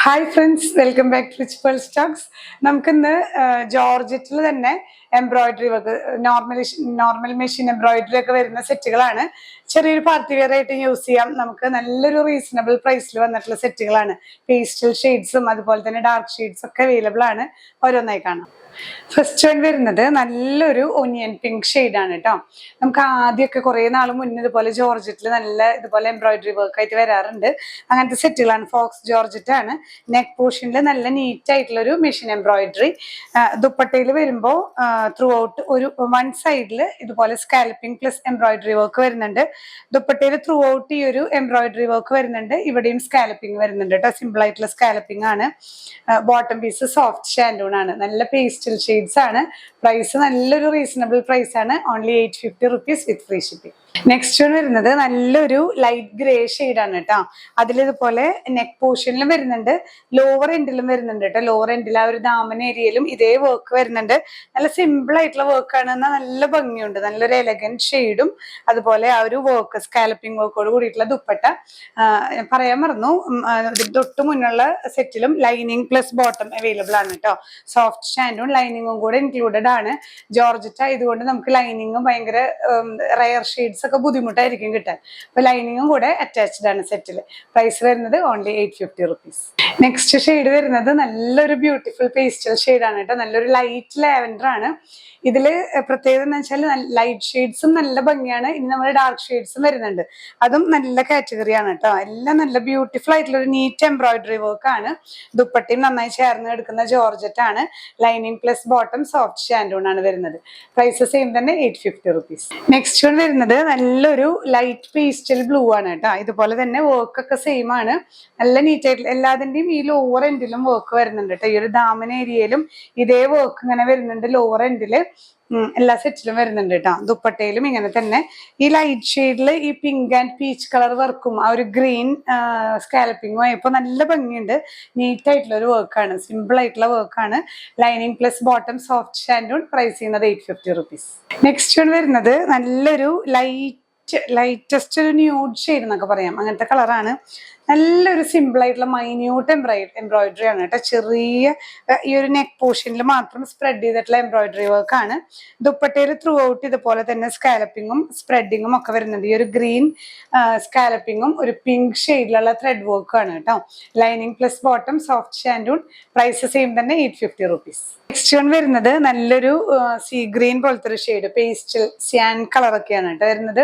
Hi friends, welcome back to Rich Pearl Stocks. നമുക്കിന്ന് ജോർജറ്റിൽ തന്നെ embroidery work, normal machine embroidery ഒക്കെ വരുന്ന സെറ്റുകളാണ്. ചെറിയൊരു പാർട്ടി വെയർ ആയിട്ട് യൂസ് ചെയ്യാം. നമുക്ക് നല്ലൊരു റീസണബിൾ പ്രൈസിൽ വന്നിട്ടുള്ള സെറ്റുകളാണ്. പേസ്റ്റൽ ഷെയ്ഡ്സും അതുപോലെ തന്നെ ഡാർക്ക് ഷെയ്ഡ്സ് ഒക്കെ അവൈലബിൾ ആണ്. ഓരോന്നായി കാണാം. ഫസ്റ്റ് വൺ വരുന്നത് നല്ലൊരു ഒനിയൻ പിങ്ക് ഷെയ്ഡാണ് കേട്ടോ. നമുക്ക് ആദ്യമൊക്കെ കുറേ നാൾ മുന്നേ ഇതുപോലെ ജോർജറ്റിൽ നല്ല ഇതുപോലെ എംബ്രോയിഡറി വർക്ക് ആയിട്ട് വരാറുണ്ട്. അങ്ങനത്തെ സെറ്റുകളാണ്. ഫോക്സ് ജോർജറ്റ് ആണ്. നെക്ക് പോർഷനിൽ നല്ല നീറ്റ് ആയിട്ടുള്ള ഒരു മെഷീൻ എംബ്രോയിഡറി. ദുപ്പട്ടയിൽ വരുമ്പോൾ ത്രൂ ഔട്ട് ഒരു വൺ സൈഡിൽ ഇതുപോലെ സ്കാൽപ്പിംഗ് പ്ലസ് എംബ്രോയിഡറി വർക്ക് വരുന്നുണ്ട്. ദുപ്പട്ടയിൽ ത്രൂ ഔട്ട് ഈ ഒരു എംബ്രോയിഡറി വർക്ക് വരുന്നുണ്ട്. ഇവിടെയും സ്കാലപ്പിംഗ് വരുന്നുണ്ട് കേട്ടോ. സിമ്പിൾ ആയിട്ടുള്ള സ്കാലപ്പിംഗ് ആണ്. ബോട്ടം പീസ് സോഫ്റ്റ് ഷാൻഡൂൺ ആണ്. നല്ല പേസ്റ്റൽ ഷെയ്ഡ്സ് ആണ്. പ്രൈസ് നല്ലൊരു റീസണബിൾ പ്രൈസ് ആണ്. ഓൺലി 850 rupees വിത്ത് ഫ്രീ ഷിപ്പിംഗ്. നെക്സ്റ്റ് വരുന്നത് നല്ലൊരു ലൈറ്റ് ഗ്രേ ഷെയ്ഡാണ് കേട്ടോ. അതിലിതുപോലെ നെക്ക് പോർഷനിലും വരുന്നുണ്ട്, ലോവർ എൻഡിലും വരുന്നുണ്ട് കേട്ടോ. ലോവർ എൻഡിൽ ആ ഒരു ദാമൻ ഏരിയയിലും ഇതേ വർക്ക് വരുന്നുണ്ട്. നല്ല സിമ്പിൾ ആയിട്ടുള്ള വർക്കാണ്. എന്നാൽ നല്ല ഭംഗിയുണ്ട്. നല്ലൊരു എലഗന്റ് ഷെയ്ഡും അതുപോലെ ആ ഒരു വർക്ക് സ്കാലപ്പിംഗ് വർക്കോട് കൂടിയിട്ടുള്ള ദുപ്പട്ട. പറയാൻ മറന്നു, തൊട്ട് മുന്നുള്ള സെറ്റിലും ലൈനിങ് പ്ലസ് ബോട്ടം അവൈലബിൾ ആണ് കേട്ടോ. സോഫ്റ്റ് ഷാൻഡും ലൈനിങ്ങും കൂടെ ഇൻക്ലൂഡഡ് ആണ്. ജോർജറ്റ് ആയതുകൊണ്ട് നമുക്ക് ലൈനിങ്ങും ഭയങ്കര റയർ ഷെയ്ഡ്സ് ഒക്കെ ബുദ്ധിമുട്ടായിരിക്കും കിട്ടാൻ. അപ്പൊ ലൈനിങ്ങും കൂടെ അറ്റാച്ച്ഡ് ആണ് സെറ്റിൽ. പ്രൈസ് വരുന്നത് ഓൺലി 850 rupees. നെക്സ്റ്റ് ഷെയ്ഡ് വരുന്നത് നല്ലൊരു ബ്യൂട്ടിഫുൾ പേസ്റ്റൽ ഷെയ്ഡാണ് കേട്ടോ. നല്ലൊരു ലൈറ്റ് ലാവൻഡർ ആണ്. ഇതില് പ്രത്യേകത എന്ന് വെച്ചാൽ ലൈറ്റ് ഷെയ്ഡ്സും നല്ല ഭംഗിയാണ്. ഇനി നമ്മൾ ഡാർക്ക് ഷെയ്ഡ്സും വരുന്നുണ്ട്. അതും നല്ല കാറ്റഗറിയാണ് കേട്ടോ. എല്ലാം നല്ല ബ്യൂട്ടിഫുൾ ആയിട്ടുള്ള ഒരു നീറ്റ് എംബ്രോയിഡറി വർക്ക് ആണ്. ദുപ്പട്ടയും നന്നായി ചേർന്ന് എടുക്കുന്ന ജോർജറ്റ് ആണ്. Lining plus bottom soft shantoon ആണ് വരുന്നത്. പ്രൈസ് സെയിം തന്നെ 850 rupees. നെക്സ്റ്റ് വൺ വരുന്നത് നല്ലൊരു ലൈറ്റ് പേസ്റ്റൽ ബ്ലൂ ആണ് കേട്ടോ. ഇതുപോലെ തന്നെ വർക്ക് ഒക്കെ സെയിം ആണ്. നല്ല നീറ്റ് ആയിട്ടുള്ള എല്ലാതിന്റെയും ഈ ലോവർ എൻഡിലും വർക്ക് വരുന്നുണ്ട് കേട്ടോ. ഈ ഒരു ദാമൻ ഏരിയയിലും ഇതേ വർക്ക് ഇങ്ങനെ വരുന്നുണ്ട്. ലോവർ എൻഡില് എല്ലാ സെറ്റിലും വരുന്നുണ്ട് കേട്ടോ. ദുപ്പട്ടയിലും ഇങ്ങനെ തന്നെ ഈ ലൈറ്റ് ഷെയ്ഡിൽ ഈ പിങ്ക് ആൻഡ് പീച്ച് കളർ വർക്കും ആ ഒരു ഗ്രീൻ സ്കാലപ്പിങ്ങും ആയപ്പോ നല്ല ഭംഗിയുണ്ട്. നീറ്റ് ആയിട്ടുള്ള ഒരു വർക്കാണ്. സിമ്പിൾ ആയിട്ടുള്ള വർക്കാണ്. Lining plus bottom soft shantoon. Price ചെയ്യുന്നത് 850 rupees. നെക്സ്റ്റ് വൺ വരുന്നത് നല്ലൊരു ലൈറ്റസ്റ്റ് ഒരു ന്യൂഡ് ഷെയ്ഡ് എന്നൊക്കെ പറയാം. അങ്ങനത്തെ കളറാണ്. നല്ലൊരു സിമ്പിൾ ആയിട്ടുള്ള മൈന്യൂട്ട് എംബ്രോയിഡറി ആണ് കേട്ടോ. ചെറിയ ഈ ഒരു നെക്ക് പോർഷനിൽ മാത്രം സ്പ്രെഡ് ചെയ്തിട്ടുള്ള എംബ്രോയിഡറി വർക്ക് ആണ്. ദുപ്പട്ടയിൽ ത്രൂ ഔട്ട് ഇതുപോലെ തന്നെ സ്കാലപ്പിങ്ങും സ്പ്രെഡിങ്ങും ഒക്കെ വരുന്നുണ്ട്. ഈ ഒരു ഗ്രീൻ സ്കാലപ്പിങ്ങും ഒരു പിങ്ക് ഷെയ്ഡിലുള്ള ത്രെഡ് വർക്ക് ആണ് കേട്ടോ. Lining plus bottom soft shantoon. Price same തന്നെ 850 rupees. നെക്സ്റ്റ് വൺ വരുന്നത് നല്ലൊരു സീ ഗ്രീൻ പോലത്തെ ഒരു ഷെയ്ഡ്, പേസ്റ്റൽ സ്യാൻ കളറൊക്കെയാണ് കേട്ടോ വരുന്നത്.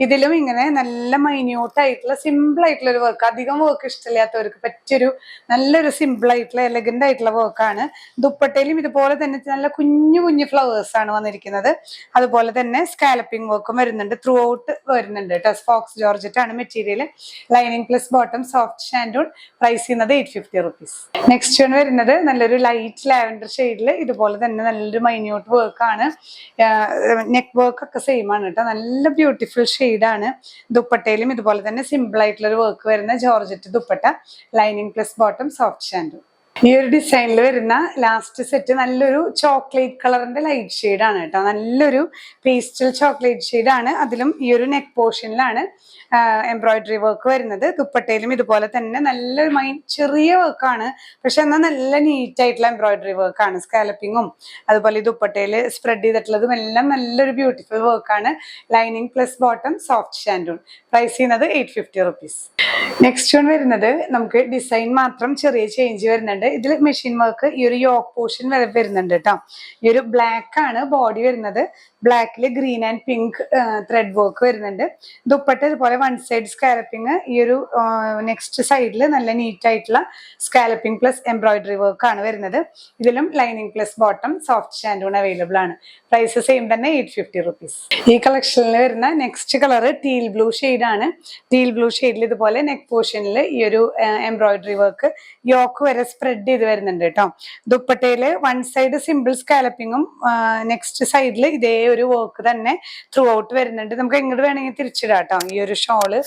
ഇതിലും ഇങ്ങനെ നല്ല മൈന്യൂട്ട് ആയിട്ടുള്ള സിമ്പിൾ ആയിട്ടുള്ള ഒരു വർക്ക്. അധികം വർക്ക് ഇഷ്ടമില്ലാത്തവർക്ക് പറ്റിയൊരു നല്ലൊരു സിമ്പിൾ ആയിട്ടുള്ള എലഗന്റ് ആയിട്ടുള്ള വർക്കാണ്. ദുപ്പട്ടയിലും ഇതുപോലെ തന്നെ നല്ല കുഞ്ഞു കുഞ്ഞു ഫ്ലവേഴ്സ് ആണ് വന്നിരിക്കുന്നത്. അതുപോലെ തന്നെ സ്കാലപ്പിംഗ് വർക്കും വരുന്നുണ്ട്. ത്രൂ ഔട്ട് വരുന്നുണ്ട് കേട്ടോ. ഫോക്സ് ജോർജറ്റ് ആണ് material. Lining plus bottom soft shantoon. Price ചെയ്യുന്നത് 850 rupees. നെക്സ്റ്റ് വൺ വരുന്നത് നല്ലൊരു ലൈറ്റ് ലാവൻഡർ ഷെയ്ഡിൽ ഇതുപോലെ തന്നെ നല്ലൊരു മൈന്യൂട്ട് വർക്കാണ്. നെക്ക് വർക്ക് ഒക്കെ സെയിം ആണ് കേട്ടോ. നല്ല ബ്യൂട്ടിഫുൾ ഷെയ്ഡാണ്. ദുപ്പട്ടയിലും ഇതുപോലെ തന്നെ സിമ്പിൾ ആയിട്ടുള്ള ഒരു വർക്ക് വരുന്ന georgette dupatta. Lining plus bottom soft shantoon. ഈ ഒരു ഡിസൈനിൽ വരുന്ന ലാസ്റ്റ് സെറ്റ് നല്ലൊരു ചോക്ലേറ്റ് കളറിന്റെ ലൈറ്റ് ഷെയ്ഡാണ് കേട്ടോ. നല്ലൊരു പേസ്റ്റൽ ചോക്ലേറ്റ് ഷെയ്ഡാണ്. അതിലും ഈ ഒരു നെക്ക് പോർഷനിലാണ് എംബ്രോയിഡറി വർക്ക് വരുന്നത്. ദുപ്പട്ടയിലും ഇതുപോലെ തന്നെ നല്ലൊരു ചെറിയ വർക്കാണ്. പക്ഷെ എന്നാൽ നല്ല നീറ്റ് ആയിട്ടുള്ള എംബ്രോയിഡറി വർക്കാണ്. സ്കാലപ്പിങ്ങും അതുപോലെ ഈ ദുപ്പട്ടയിൽ സ്പ്രെഡ് ചെയ്തിട്ടുള്ളതും എല്ലാം നല്ലൊരു ബ്യൂട്ടിഫുൾ വർക്കാണ്. Lining plus bottom soft shantoon. Price ചെയ്യുന്നത് 850 rupees. നെക്സ്റ്റ് വൺ വരുന്നത് നമുക്ക് ഡിസൈൻ മാത്രം ചെറിയ ചേഞ്ച് വരുന്നുണ്ട്. ഇതിൽ മെഷീൻ വർക്ക് ഈ ഒരു യോക്ക് പോർഷൻ വരെ വരുന്നുണ്ട് കേട്ടോ. ഈ ഒരു ബ്ലാക്ക് ആണ് ബോഡി വരുന്നത്. ബ്ലാക്കില് green and pink thread work വരുന്നുണ്ട്. ദുപ്പട്ട ഇതുപോലെ വൺ സൈഡ് സ്കാലപ്പിംഗ്. ഈ ഒരു നെക്സ്റ്റ് സൈഡിൽ നല്ല നീറ്റ് ആയിട്ടുള്ള സ്കാലപ്പിംഗ് പ്ലസ് എംബ്രോയിഡറി വർക്ക് ആണ് വരുന്നത്. ഇതിലും lining plus bottom soft shantoon available ആണ്. പ്രൈസ് സെയിം തന്നെ 850 rupees. ഈ കളക്ഷനിൽ വരുന്ന നെക്സ്റ്റ് കളർ ടീൽ ബ്ലൂ ഷെയ്ഡാണ്. ടീൽ ബ്ലൂ ഷെയ്ഡിൽ ഇതുപോലെ നെക്ക് പോർഷനിൽ ഈ ഒരു എംബ്രോയിഡറി വർക്ക് യോക്ക് വരെ സ്പ്രെഡ് സ്പ്രെഡ് ചെയ്ത് വരുന്നുണ്ട് കേട്ടോ. ദുപ്പട്ടയില് വൺ സൈഡ് സിമ്പിൾ സ്കാലപ്പിങ്ങും നെക്സ്റ്റ് സൈഡിൽ ഇതേ ഒരു വർക്ക് തന്നെ ത്രൂ ഔട്ട് വരുന്നുണ്ട്. നമുക്ക് എങ്ങോട്ട് വേണമെങ്കിൽ തിരിച്ചിടാം കേട്ടോ. ഈ ഒരു ഷോള്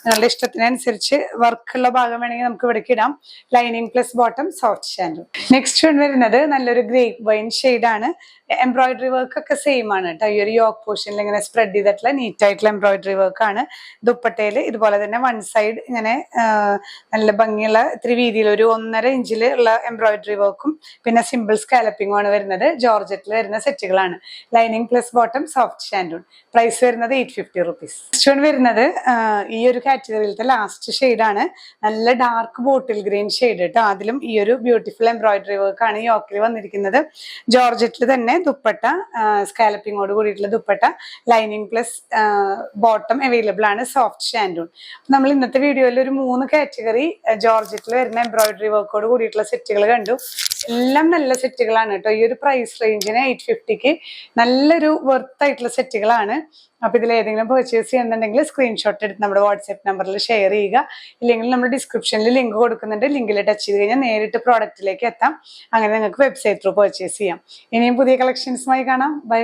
നിങ്ങളുടെ ഇഷ്ടത്തിനനുസരിച്ച് വർക്കുള്ള ഭാഗം വേണമെങ്കിൽ നമുക്ക് ഇവിടേക്ക് ഇടാം. Lining plus bottom soft shantoon. Next വരുന്നത് നല്ലൊരു ഗ്രേപ്പ് വൈൻ ഷെയ്ഡാണ്. എംബ്രോയിഡറി വർക്ക് ഒക്കെ സെയിം ആണ് കേട്ടോ. ഈ ഒരു യോക്ക് പോർഷനിൽ ഇങ്ങനെ സ്പ്രെഡ് ചെയ്തിട്ടുള്ള നീറ്റ് ആയിട്ടുള്ള എംബ്രോയിഡറി വർക്ക് ആണ്. ദുപ്പട്ടയിൽ ഇതുപോലെ തന്നെ വൺ സൈഡ് ഇങ്ങനെ നല്ല ഭംഗിയുള്ള ഇത്തിരി വീതിയിൽ ഒരു 1.5 ഇഞ്ചിൽ ഉള്ള എംബ്രോയിഡറി വർക്കും പിന്നെ സിമ്പിൾ സ്കാലപ്പിംഗും ആണ് വരുന്നത്. ജോർജറ്റിൽ വരുന്ന സെറ്റുകളാണ്. Lining plus bottom soft shantoon. Price വരുന്നത് 850 റുപ്പീസ്. നെക്സ്റ്റ് വൺ വരുന്നത് ഈ ഒരു കാറ്റഗറിയിലത്തെ ലാസ്റ്റ് ഷെയ്ഡാണ്. നല്ല ഡാർക്ക് ബോട്ടിൽ ഗ്രീൻ ഷെയ്ഡ് കേട്ടോ. അതിലും ഈ ഒരു ബ്യൂട്ടിഫുൾ എംബ്രോയിഡറി വർക്ക് ആണ് യോക്കിൽ വന്നിരിക്കുന്നത്. ജോർജറ്റിൽ തന്നെ ദുപ്പട്ട സ്കാലപ്പിങ്ങോട് കൂടിയിട്ടുള്ള dupatta, lining plus bottom available ആണ്. സോഫ്റ്റ് ഷാൻഡൂൺ. നമ്മൾ ഇന്നത്തെ വീഡിയോയിൽ ഒരു 3 കാറ്റഗറി ജോർജറ്റിൽ വരുന്ന എംബ്രോയിഡറി വർക്കോട് കൂടിയിട്ടുള്ള സെറ്റുകൾ കണ്ടു. എല്ലാം നല്ല സെറ്റുകളാണ് കേട്ടോ. ഈ ഒരു പ്രൈസ് റേഞ്ചിന് 850ക്ക് നല്ലൊരു വർത്ത് ആയിട്ടുള്ള സെറ്റുകളാണ്. അപ്പൊ ഇതിൽ ഏതെങ്കിലും പർച്ചേസ് ചെയ്യുന്നുണ്ടെങ്കിൽ സ്ക്രീൻഷോട്ട് എടുത്ത് നമ്മുടെ വാട്സ്ആപ്പ് നമ്പറിൽ ഷെയർ ചെയ്യുക. ഇല്ലെങ്കിൽ നമ്മൾ ഡിസ്ക്രിപ്ഷനിൽ ലിങ്ക് കൊടുക്കുന്നുണ്ട്. ലിങ്കിൽ ടച്ച് ചെയ്ത് കഴിഞ്ഞാൽ നേരിട്ട് പ്രോഡക്റ്റിലേക്ക് എത്താം. അങ്ങനെ നിങ്ങൾക്ക് വെബ്സൈറ്റ് ത്രൂ പർച്ചേസ് ചെയ്യാം. ഇനിയും പുതിയ കളക്ഷൻസുമായി കാണാം. ബൈ.